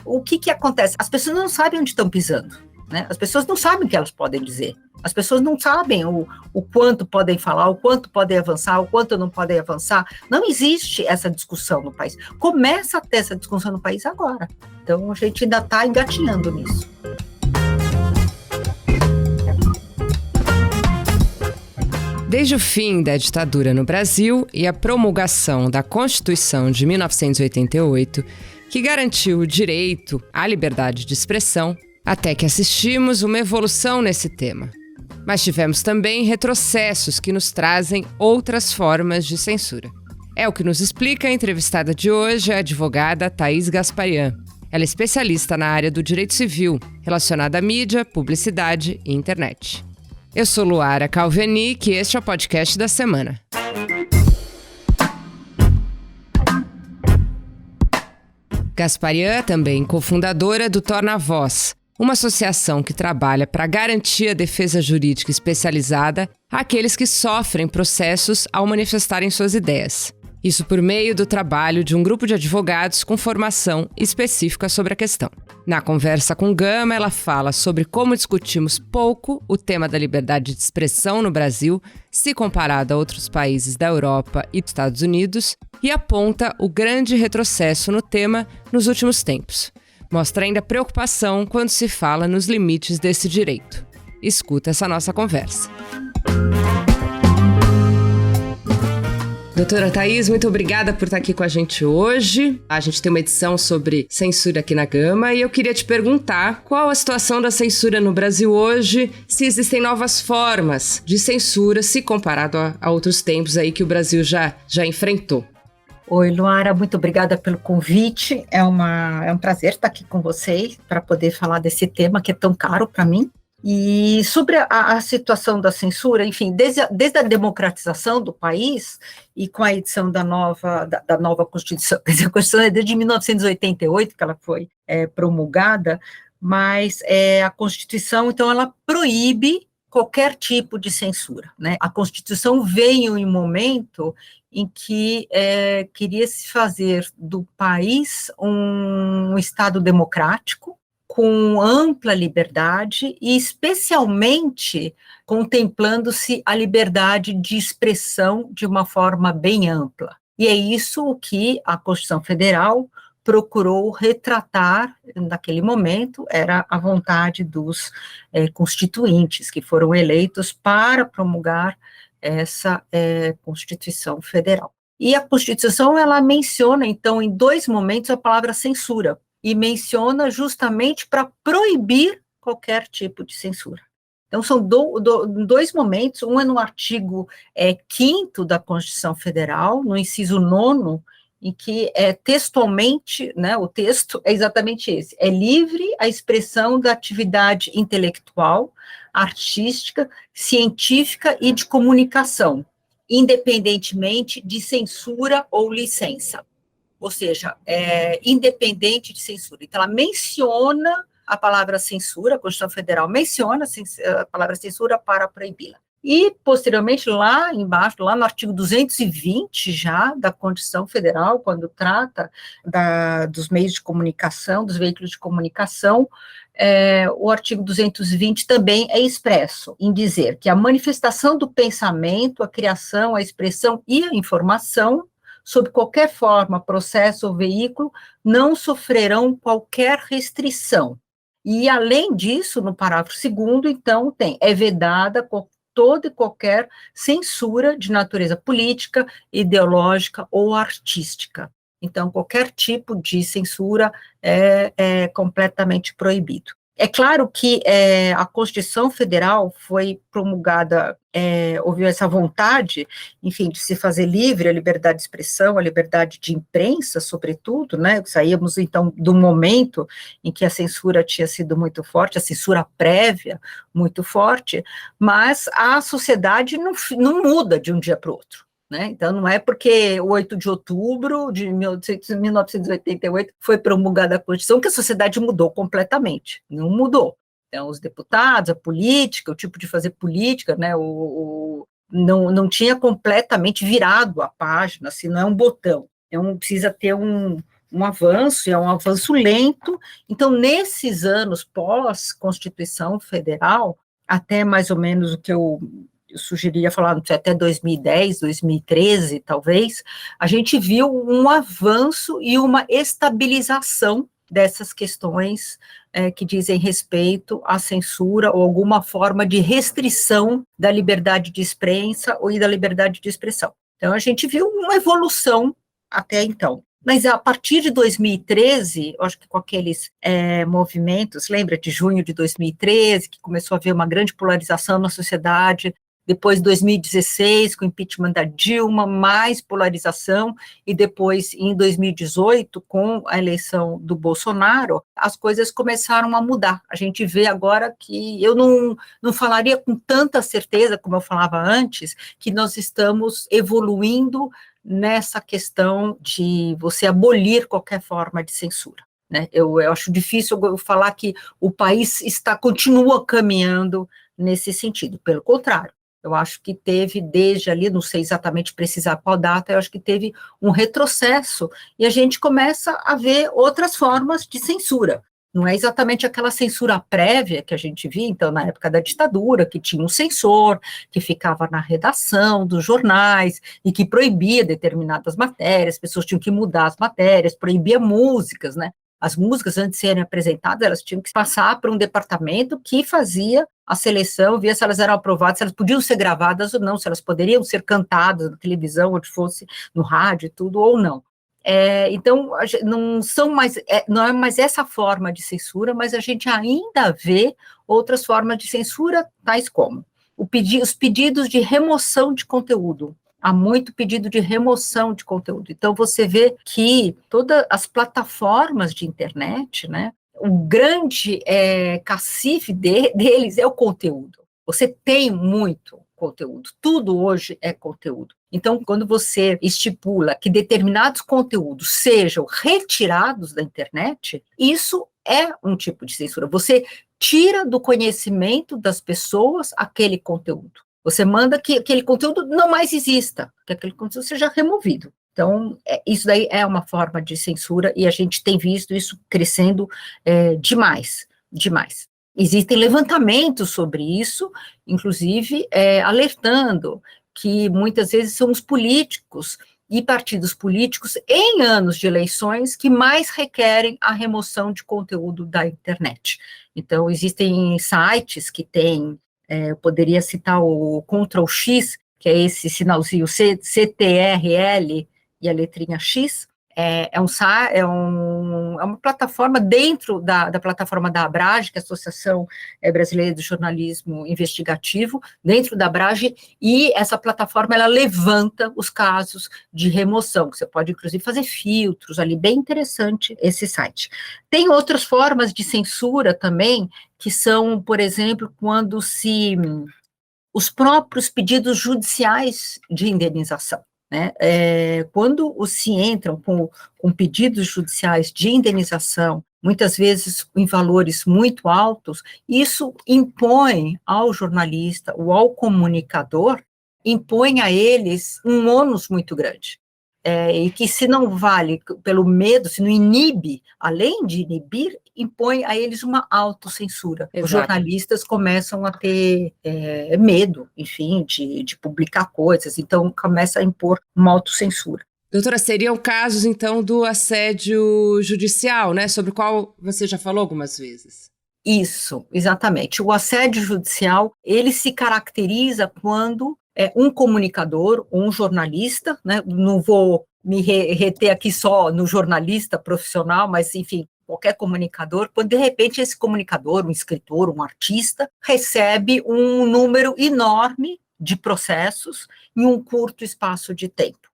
o que acontece? As pessoas não sabem onde estão pisando, né? As pessoas não sabem o que elas podem dizer. As pessoas não sabem o quanto podem falar, o quanto podem avançar, o quanto não podem avançar. Não existe essa discussão no país. Começa a ter essa discussão no país agora. Então, a gente ainda está engatinhando nisso. Desde o fim da ditadura no Brasil e a promulgação da Constituição de 1988, que garantiu o direito à liberdade de expressão, até que assistimos uma evolução nesse tema. Mas tivemos também retrocessos que nos trazem outras formas de censura. É o que nos explica a entrevistada de hoje, a advogada Thaís Gasparian. Ela é especialista na área do direito civil, relacionada à mídia, publicidade e internet. Eu sou Luara Calvenic e este é o podcast da semana. Gasparian, também cofundadora do Torna a Voz, uma associação que trabalha para garantir a defesa jurídica especializada àqueles que sofrem processos ao manifestarem suas ideias. Isso por meio do trabalho de um grupo de advogados com formação específica sobre a questão. Na conversa com Gama, ela fala sobre como discutimos pouco o tema da liberdade de expressão no Brasil, se comparado a outros países da Europa e dos Estados Unidos, e aponta o grande retrocesso no tema nos últimos tempos. Mostra ainda preocupação quando se fala nos limites desse direito. Escuta essa nossa conversa. Doutora Thaís, muito obrigada por estar aqui com a gente hoje. A gente tem uma edição sobre censura aqui na Gama e eu queria te perguntar qual a situação da censura no Brasil hoje, se existem novas formas de censura, se comparado a outros tempos aí que o Brasil já enfrentou. Oi, Luara, muito obrigada pelo convite. É um prazer estar aqui com vocês para poder falar desse tema que é tão caro para mim. E sobre a situação da censura, enfim, desde a democratização do país e com a edição da nova Constituição, quer dizer, a Constituição é desde 1988 que ela foi promulgada, mas a Constituição, então, ela proíbe qualquer tipo de censura, né? A Constituição veio em um momento em que queria se fazer do país um Estado democrático, com ampla liberdade e especialmente contemplando-se a liberdade de expressão de uma forma bem ampla. E é isso o que a Constituição Federal procurou retratar naquele momento, era a vontade dos constituintes que foram eleitos para promulgar essa Constituição Federal. E a Constituição, ela menciona, então, em dois momentos a palavra censura, e menciona justamente para proibir qualquer tipo de censura. Então, são dois momentos, um é no artigo 5º da Constituição Federal, no inciso 9º, em que textualmente, né, o texto é exatamente esse, é livre a expressão da atividade intelectual, artística, científica e de comunicação, independentemente de censura ou licença. Ou seja, independente de censura. Então, ela menciona a palavra censura, a Constituição Federal menciona a palavra censura para proibi-la. E, posteriormente, lá embaixo, lá no artigo 220 já da Constituição Federal, quando trata dos meios de comunicação, dos veículos de comunicação, o artigo 220 também é expresso em dizer que a manifestação do pensamento, a criação, a expressão e a informação, sob qualquer forma, processo ou veículo, não sofrerão qualquer restrição. E, além disso, no parágrafo 2º, então, é vedada toda e qualquer censura de natureza política, ideológica ou artística. Então, qualquer tipo de censura é completamente proibido. É claro que a Constituição Federal foi promulgada, houve essa vontade, enfim, de se fazer livre a liberdade de expressão, a liberdade de imprensa, sobretudo, né? Saímos, então, do momento em que a censura tinha sido muito forte, a censura prévia muito forte, mas a sociedade não muda de um dia para o outro. Né? Então, não é porque o 8 de outubro de 1988 foi promulgada a Constituição que a sociedade mudou completamente, não mudou. Então, os deputados, a política, o tipo de fazer política, né, não tinha completamente virado a página, assim, não é um botão. Então, precisa ter um avanço, e é um avanço lento. Então, nesses anos pós-Constituição Federal, até mais ou menos o que eu sugeriria falar, não sei, até 2010, 2013, talvez, a gente viu um avanço e uma estabilização dessas questões que dizem respeito à censura ou alguma forma de restrição da liberdade de imprensa ou da liberdade de expressão. Então, a gente viu uma evolução até então. Mas a partir de 2013, eu acho que com aqueles movimentos, lembra de junho de 2013, que começou a haver uma grande polarização na sociedade, depois 2016, com o impeachment da Dilma, mais polarização, e depois em 2018, com a eleição do Bolsonaro, as coisas começaram a mudar. A gente vê agora que eu não falaria com tanta certeza, como eu falava antes, que nós estamos evoluindo nessa questão de você abolir qualquer forma de censura. Né? Eu acho difícil eu falar que o país continua caminhando nesse sentido, pelo contrário. Eu acho que teve, desde ali, não sei exatamente precisar qual data, eu acho que teve um retrocesso, e a gente começa a ver outras formas de censura. Não é exatamente aquela censura prévia que a gente via, então, na época da ditadura, que tinha um censor, que ficava na redação dos jornais, e que proibia determinadas matérias, as pessoas tinham que mudar as matérias, proibia músicas, né? As músicas, antes de serem apresentadas, elas tinham que passar para um departamento que fazia a seleção, via se elas eram aprovadas, se elas podiam ser gravadas ou não, se elas poderiam ser cantadas na televisão, onde fosse no rádio e tudo, ou não. Então, não é mais essa forma de censura, mas a gente ainda vê outras formas de censura, tais como os pedidos de remoção de conteúdo. Há muito pedido de remoção de conteúdo. Então, você vê que todas as plataformas de internet, né, o grande cacife deles é o conteúdo. Você tem muito conteúdo, tudo hoje é conteúdo. Então, quando você estipula que determinados conteúdos sejam retirados da internet, isso é um tipo de censura. Você tira do conhecimento das pessoas aquele conteúdo. Você manda que aquele conteúdo não mais exista, que aquele conteúdo seja removido. Então, isso daí é uma forma de censura, e a gente tem visto isso crescendo demais. Existem levantamentos sobre isso, inclusive alertando que muitas vezes são os políticos e partidos políticos em anos de eleições que mais requerem a remoção de conteúdo da internet. Então, existem sites que têm, eu poderia citar o Ctrl+X, que é esse sinalzinho CTRL e a letrinha X, é uma plataforma dentro da plataforma da Abrage, que é a Associação Brasileira de Jornalismo Investigativo, dentro da Abrage, e essa plataforma, ela levanta os casos de remoção, que você pode, inclusive, fazer filtros ali, bem interessante esse site. Tem outras formas de censura também, que são, por exemplo, quando os próprios pedidos judiciais de indenização. Né? Quando se entram com pedidos judiciais de indenização, muitas vezes em valores muito altos, isso impõe ao jornalista ou ao comunicador, impõe a eles um ônus muito grande. E que se não vale pelo medo, se não inibe, além de inibir, impõe a eles uma autocensura. Exato. Os jornalistas começam a ter medo, enfim, de publicar coisas, então começa a impor uma autocensura. Doutora, seriam casos, então, do assédio judicial, né, sobre o qual você já falou algumas vezes. Isso, exatamente. O assédio judicial, ele se caracteriza quando um comunicador, um jornalista, né, não vou me reter aqui só no jornalista profissional, mas, enfim, qualquer comunicador, quando de repente esse comunicador, um escritor, um artista, recebe um número enorme de processos em um curto espaço de tempo.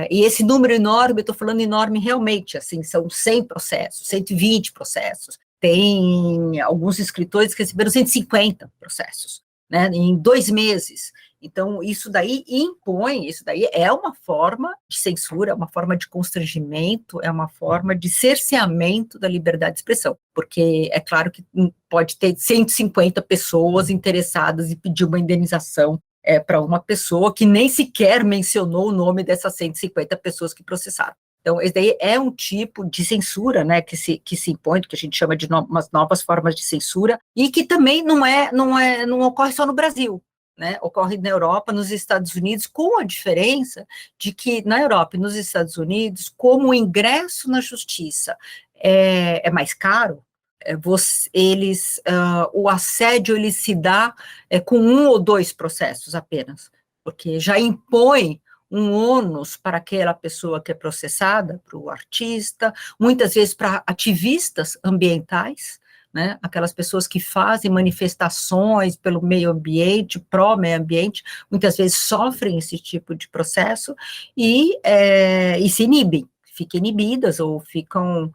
E esse número enorme, eu estou falando enorme realmente, assim, são 100 processos, 120 processos, tem alguns escritores que receberam 150 processos, né, em 2 meses. Então, isso daí é uma forma de censura, é uma forma de constrangimento, é uma forma de cerceamento da liberdade de expressão, porque é claro que pode ter 150 pessoas interessadas em pedir uma indenização para uma pessoa que nem sequer mencionou o nome dessas 150 pessoas que processaram. Então, esse daí é um tipo de censura, né, que se impõe, que a gente chama de umas novas formas de censura, e que também não ocorre só no Brasil, né, ocorre na Europa, nos Estados Unidos, com a diferença de que na Europa e nos Estados Unidos, como o ingresso na justiça é mais caro, o assédio ele se dá com 1 ou 2 processos apenas, porque já impõe um ônus para aquela pessoa que é processada, para o artista, muitas vezes para ativistas ambientais, né, aquelas pessoas que fazem manifestações pelo meio ambiente, pró-meio ambiente, muitas vezes sofrem esse tipo de processo e se inibem, ficam inibidas ou ficam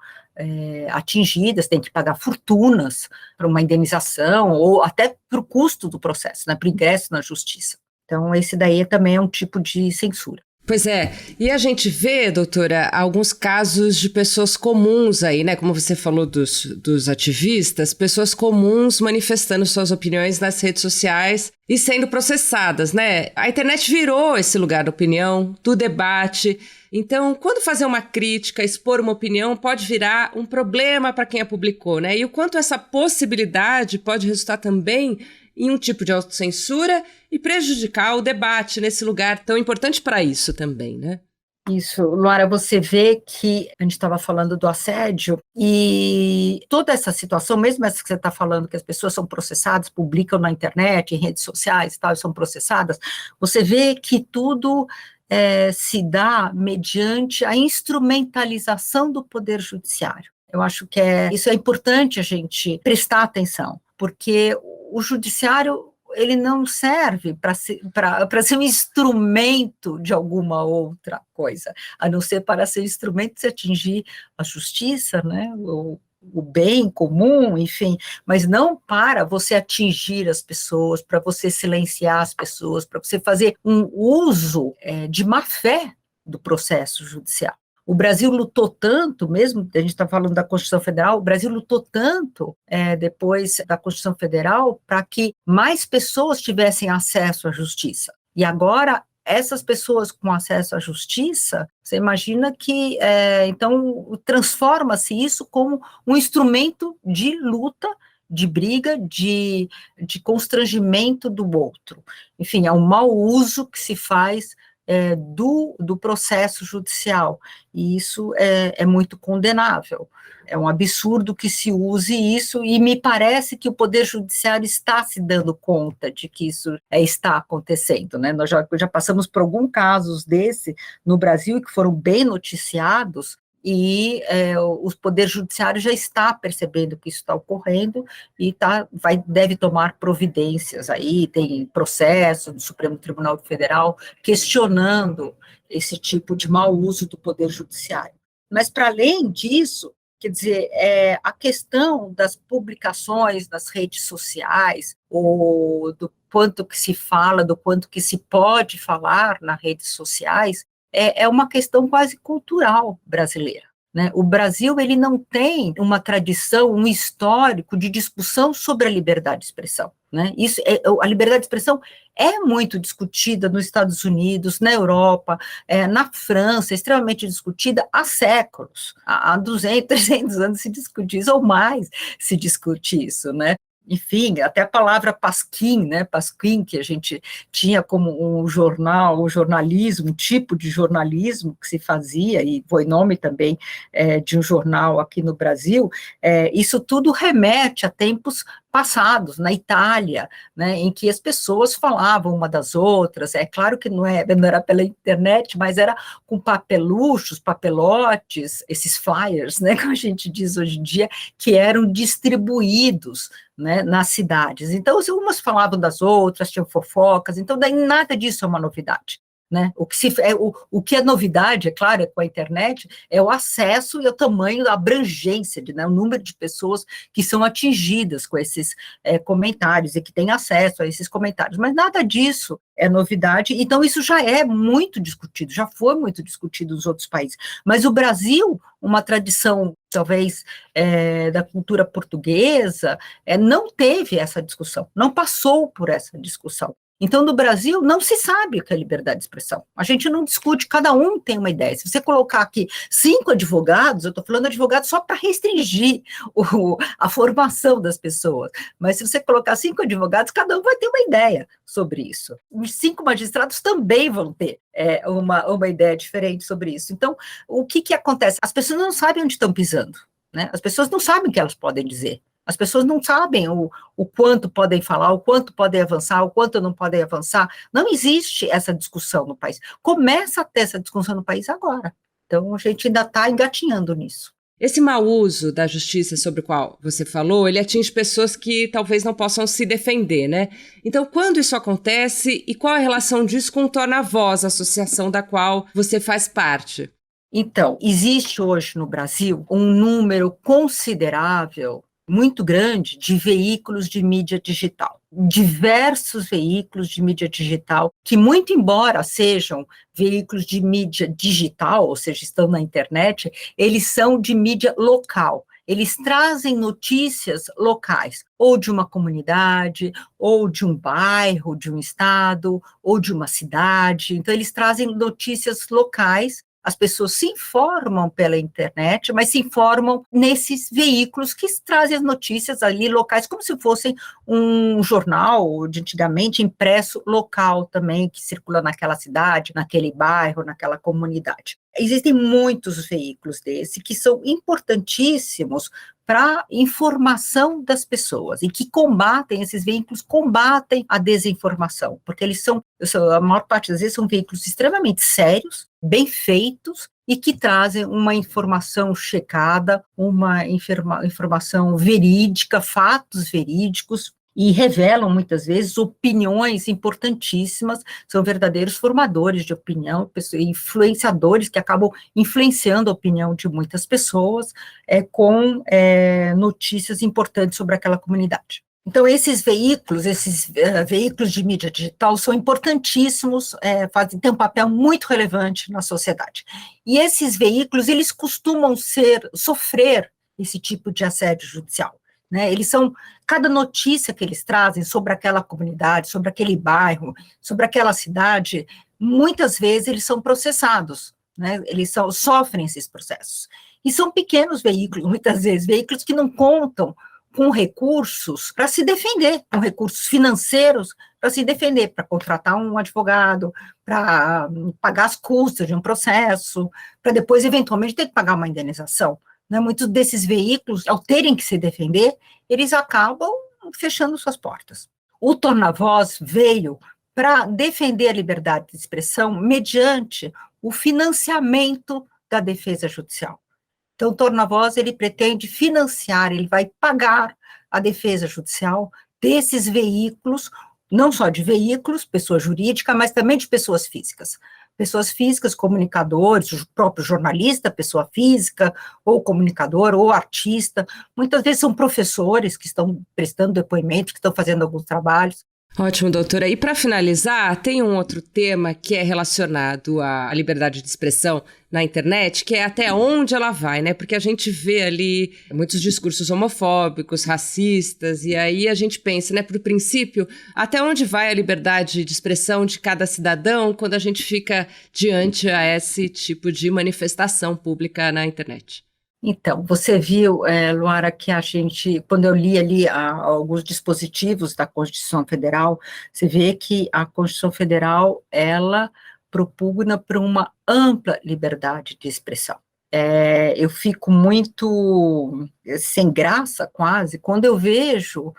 atingidas, têm que pagar fortunas para uma indenização ou até para o custo do processo, né, para o ingresso na justiça. Então, esse daí também é um tipo de censura. Pois é, e a gente vê, doutora, alguns casos de pessoas comuns aí, né, como você falou dos ativistas, pessoas comuns manifestando suas opiniões nas redes sociais e sendo processadas, né? A internet virou esse lugar da opinião, do debate. Então, quando fazer uma crítica, expor uma opinião, pode virar um problema para quem a publicou, né? E o quanto essa possibilidade pode resultar também em um tipo de autocensura e prejudicar o debate nesse lugar tão importante para isso também, né? Isso, Luara, você vê que a gente estava falando do assédio e toda essa situação, mesmo essa que você está falando, que as pessoas são processadas, publicam na internet, em redes sociais e tal, e são processadas, você vê que tudo se dá mediante a instrumentalização do poder judiciário. Eu acho que isso é importante a gente prestar atenção, porque o judiciário ele não serve para ser um instrumento de alguma outra coisa, a não ser para ser instrumento de atingir a justiça, né, o bem comum, enfim, mas não para você atingir as pessoas, para você silenciar as pessoas, para você fazer um uso de má fé do processo judicial. O Brasil lutou tanto, mesmo a gente está falando da Constituição Federal, o Brasil lutou tanto depois da Constituição Federal para que mais pessoas tivessem acesso à justiça. E agora, essas pessoas com acesso à justiça, você imagina que, então, transforma-se isso como um instrumento de luta, de briga, de constrangimento do outro. Enfim, é um mau uso que se faz do processo judicial, e isso é muito condenável. É um absurdo que se use isso, e me parece que o Poder Judiciário está se dando conta de que isso está acontecendo, né? Nós já passamos por alguns casos desse no Brasil, que foram bem noticiados, e o Poder Judiciário já está percebendo que isso está ocorrendo e deve tomar providências aí, tem processo do Supremo Tribunal Federal questionando esse tipo de mau uso do Poder Judiciário. Mas, para além disso, quer dizer, a questão das publicações nas redes sociais, ou do quanto que se fala, do quanto que se pode falar nas redes sociais, é uma questão quase cultural brasileira, né? O Brasil, ele não tem uma tradição, um histórico de discussão sobre a liberdade de expressão, né? A liberdade de expressão é muito discutida nos Estados Unidos, na Europa, na França, extremamente discutida há séculos, há 200, 300 anos se discute isso, ou mais se discute isso, né? Enfim, até a palavra pasquim, né, pasquim, que a gente tinha como um jornal, um jornalismo, um tipo de jornalismo que se fazia, e foi nome também de um jornal aqui no Brasil, isso tudo remete a tempos passados, na Itália, né, em que as pessoas falavam uma das outras. É claro que não era pela internet, mas era com papeluchos, papelotes, esses flyers, né, como a gente diz hoje em dia, que eram distribuídos, né, nas cidades. Então, umas falavam das outras, tinham fofocas, então daí nada disso é uma novidade. Né? O que é novidade, é claro, com a internet, é o acesso e o tamanho, a abrangência, né, o número de pessoas que são atingidas com esses comentários e que têm acesso a esses comentários, mas nada disso é novidade, então isso já é muito discutido, já foi muito discutido nos outros países, mas o Brasil, uma tradição, talvez, da cultura portuguesa, não teve essa discussão, não passou por essa discussão. Então, no Brasil, não se sabe o que é liberdade de expressão. A gente não discute, cada um tem uma ideia. Se você colocar aqui 5 advogados, eu estou falando advogados só para restringir a formação das pessoas, mas se você colocar 5 advogados, cada um vai ter uma ideia sobre isso. Os 5 magistrados também vão ter uma ideia diferente sobre isso. Então, o que acontece? As pessoas não sabem onde estão pisando, né? As pessoas não sabem o que elas podem dizer. As pessoas não sabem o quanto podem falar, o quanto podem avançar, o quanto não podem avançar. Não existe essa discussão no país. Começa a ter essa discussão no país agora. Então, a gente ainda está engatinhando nisso. Esse mau uso da justiça sobre o qual você falou, ele atinge pessoas que talvez não possam se defender, né? Então, quando isso acontece e qual a relação disso com o Torna-Voz, a associação da qual você faz parte? Então, existe hoje no Brasil um número considerável, muito grande, de veículos de mídia digital. Diversos veículos de mídia digital, que muito embora sejam veículos de mídia digital, ou seja, estão na internet, eles são de mídia local. Eles trazem notícias locais, ou de uma comunidade, ou de um bairro, de um estado, ou de uma cidade. Então, eles trazem notícias locais. As pessoas se informam pela internet, mas se informam nesses veículos que trazem as notícias ali locais, como se fossem um jornal de antigamente impresso local também, que circula naquela cidade, naquele bairro, naquela comunidade. Existem muitos veículos que são importantíssimos para informação das pessoas, e que esses veículos combatem a desinformação, porque eles são, a maior parte das vezes, são veículos extremamente sérios, bem feitos, e que trazem uma informação checada, uma informação verídica, fatos verídicos, e revelam, muitas vezes, opiniões importantíssimas, são verdadeiros formadores de opinião, influenciadores que acabam influenciando a opinião de muitas pessoas, com notícias importantes sobre aquela comunidade. Então, esses veículos de mídia digital são importantíssimos, têm um papel muito relevante na sociedade. E esses veículos, eles costumam sofrer esse tipo de assédio judicial. Né, cada notícia que eles trazem sobre aquela comunidade, sobre aquele bairro, sobre aquela cidade, muitas vezes eles são processados, né, eles sofrem esses processos. E são pequenos veículos, muitas vezes, veículos que não contam com recursos para se defender, com recursos financeiros para se defender, para contratar um advogado, para pagar as custas de um processo, para depois, eventualmente, ter que pagar uma indenização. Né, muitos desses veículos, ao terem que se defender, eles acabam fechando suas portas. O Torna-Voz veio para defender a liberdade de expressão mediante o financiamento da defesa judicial. Então, o Torna-Voz, ele pretende financiar, ele vai pagar a defesa judicial desses veículos, não só de veículos, pessoa jurídica, mas também de pessoas físicas. Pessoas físicas, comunicadores, o próprio jornalista, pessoa física, ou comunicador, ou artista, muitas vezes são professores que estão prestando depoimentos, que estão fazendo alguns trabalhos. Ótimo, doutora. E para finalizar, tem um outro tema que é relacionado à liberdade de expressão na internet, que é até onde ela vai, né? Porque a gente vê ali muitos discursos homofóbicos, racistas, e aí a gente pensa, né, por princípio, até onde vai a liberdade de expressão de cada cidadão quando a gente fica diante a esse tipo de manifestação pública na internet? Então, você viu, Luara, que a gente, quando eu li ali alguns dispositivos da Constituição Federal, você vê que a Constituição Federal, ela propugna por uma ampla liberdade de expressão. Eu fico muito sem graça, quase, quando eu vejo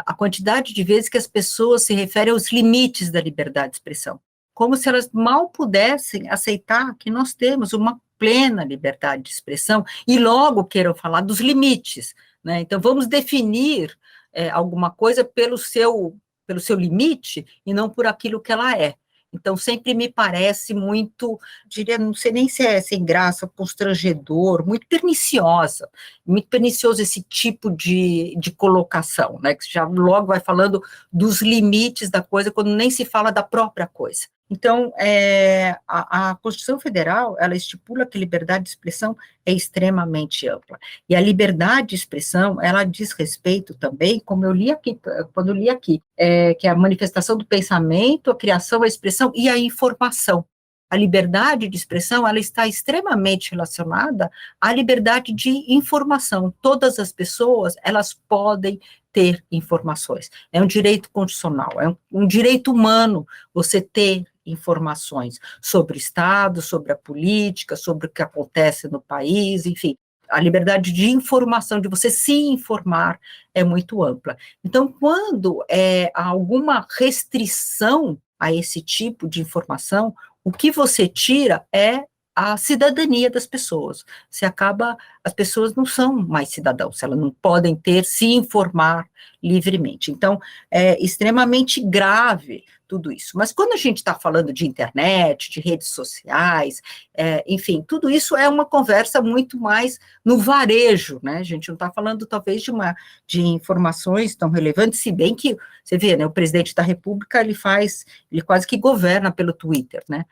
a quantidade de vezes que as pessoas se referem aos limites da liberdade de expressão, como se elas mal pudessem aceitar que nós temos uma plena liberdade de expressão, e logo queiram falar dos limites, né? Então, vamos definir alguma coisa pelo seu limite, e não por aquilo que ela é. Então, sempre me parece muito, diria, não sei nem se é sem graça, constrangedor, muito pernicioso esse tipo de colocação, né? Que já logo vai falando dos limites da coisa, quando nem se fala da própria coisa. Então, a Constituição Federal, ela estipula que a liberdade de expressão é extremamente ampla, e a liberdade de expressão, ela diz respeito também, como eu li aqui, quando eu li aqui, que é a manifestação do pensamento, a criação, a expressão e a informação. A liberdade de expressão, ela está extremamente relacionada à liberdade de informação. Todas as pessoas, elas podem ter informações. É um direito constitucional, é um direito humano você ter informações sobre o Estado, sobre a política, sobre o que acontece no país, enfim. A liberdade de informação, de você se informar, é muito ampla. Então, quando há alguma restrição a esse tipo de informação, o que você tira é a cidadania das pessoas. As pessoas não são mais cidadãos, elas não podem se informar livremente. Então, é extremamente grave tudo isso. Mas quando a gente está falando de internet, de redes sociais, enfim, tudo isso é uma conversa muito mais no varejo, né? A gente não está falando, talvez, de informações tão relevantes, se bem que, você vê, né, o presidente da República, ele quase que governa pelo Twitter, né?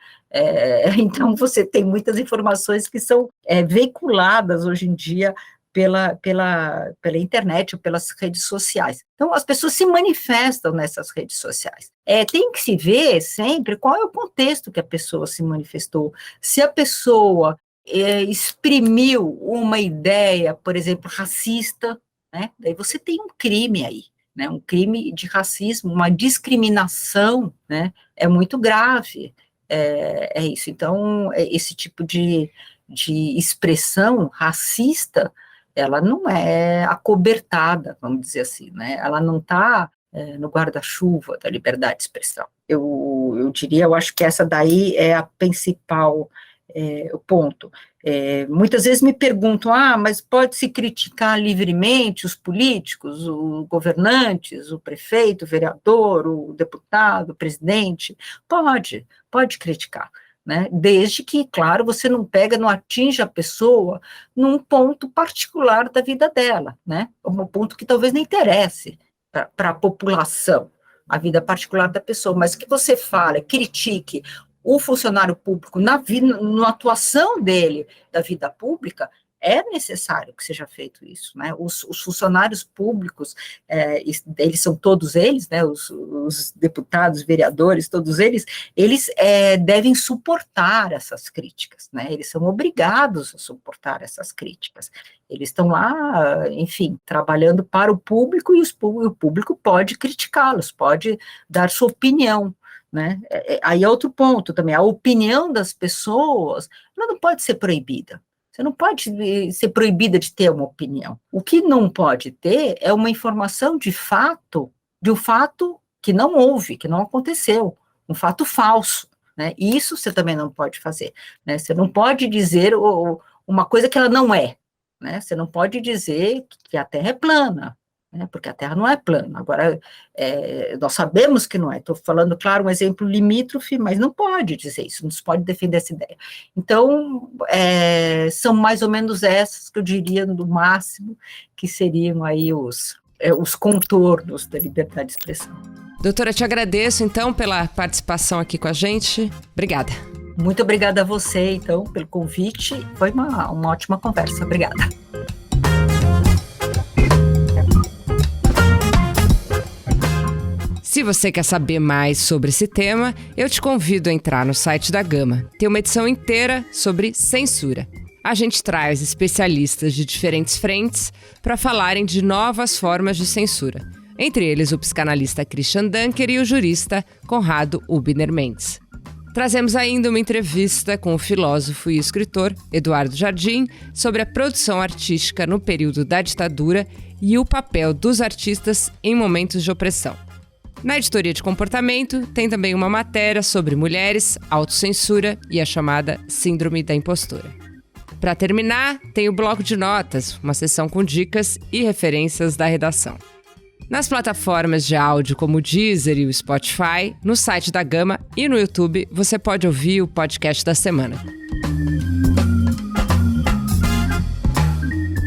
Então, você tem muitas informações que são veiculadas hoje em dia pela internet ou pelas redes sociais. Então, as pessoas se manifestam nessas redes sociais. Tem que se ver sempre qual é o contexto que a pessoa se manifestou. Se a pessoa exprimiu uma ideia, por exemplo, racista, né, daí você tem um crime aí, né, um crime de racismo, uma discriminação, né, é muito grave, é isso. Então, esse tipo de expressão racista, ela não é acobertada, vamos dizer assim, né? Ela não está no guarda-chuva da liberdade de expressão. Eu diria, eu acho que essa daí é a principal o ponto. Muitas vezes me perguntam, mas pode-se criticar livremente os políticos, os governantes, o prefeito, o vereador, o deputado, o presidente? Pode criticar, né? Desde que, claro, você não atinja a pessoa num ponto particular da vida dela, né? Um ponto que talvez não interesse para a população, a vida particular da pessoa, mas que você fale, critique o funcionário público na atuação dele da vida pública, é necessário que seja feito isso, né? Os funcionários públicos, eles são todos eles, né? Os deputados, vereadores, todos eles devem suportar essas críticas, né? Eles são obrigados a suportar essas críticas. Eles estão lá, enfim, trabalhando para o público e o público pode criticá-los, pode dar sua opinião, né? Aí é outro ponto também, a opinião das pessoas, ela não pode ser proibida. Você não pode ser proibida de ter uma opinião. O que não pode ter é uma informação de um fato que não houve, que não aconteceu, um fato falso, né? Isso você também não pode fazer, né? Você não pode dizer uma coisa que ela não é, né? Você não pode dizer que a Terra é plana, né? Porque a Terra não é plana. Agora, nós sabemos que não é. Estou falando, claro, um exemplo limítrofe, mas não pode dizer isso, não se pode defender essa ideia. Então, são mais ou menos essas que eu diria, no máximo, que seriam aí os contornos da liberdade de expressão. Doutora, te agradeço, então, pela participação aqui com a gente. Obrigada. Muito obrigada a você, então, pelo convite. Foi uma ótima conversa. Obrigada. Se você quer saber mais sobre esse tema, eu te convido a entrar no site da Gama. Tem uma edição inteira sobre censura. A gente traz especialistas de diferentes frentes para falarem de novas formas de censura. Entre eles o psicanalista Christian Dunker e o jurista Conrado Hübner Mendes. Trazemos ainda uma entrevista com o filósofo e escritor Eduardo Jardim sobre a produção artística no período da ditadura e o papel dos artistas em momentos de opressão. Na editoria de comportamento, tem também uma matéria sobre mulheres, autocensura e a chamada síndrome da impostora. Para terminar, tem o bloco de notas, uma seção com dicas e referências da redação. Nas plataformas de áudio como o Deezer e o Spotify, no site da Gama e no YouTube, você pode ouvir o podcast da semana.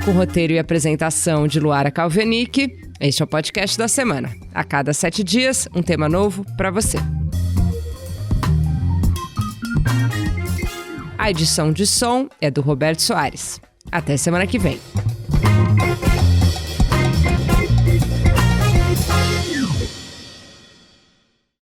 Com roteiro e apresentação de Luara Calvenic, este é o podcast da semana. A cada 7 dias, um tema novo para você. A edição de som é do Roberto Soares. Até semana que vem.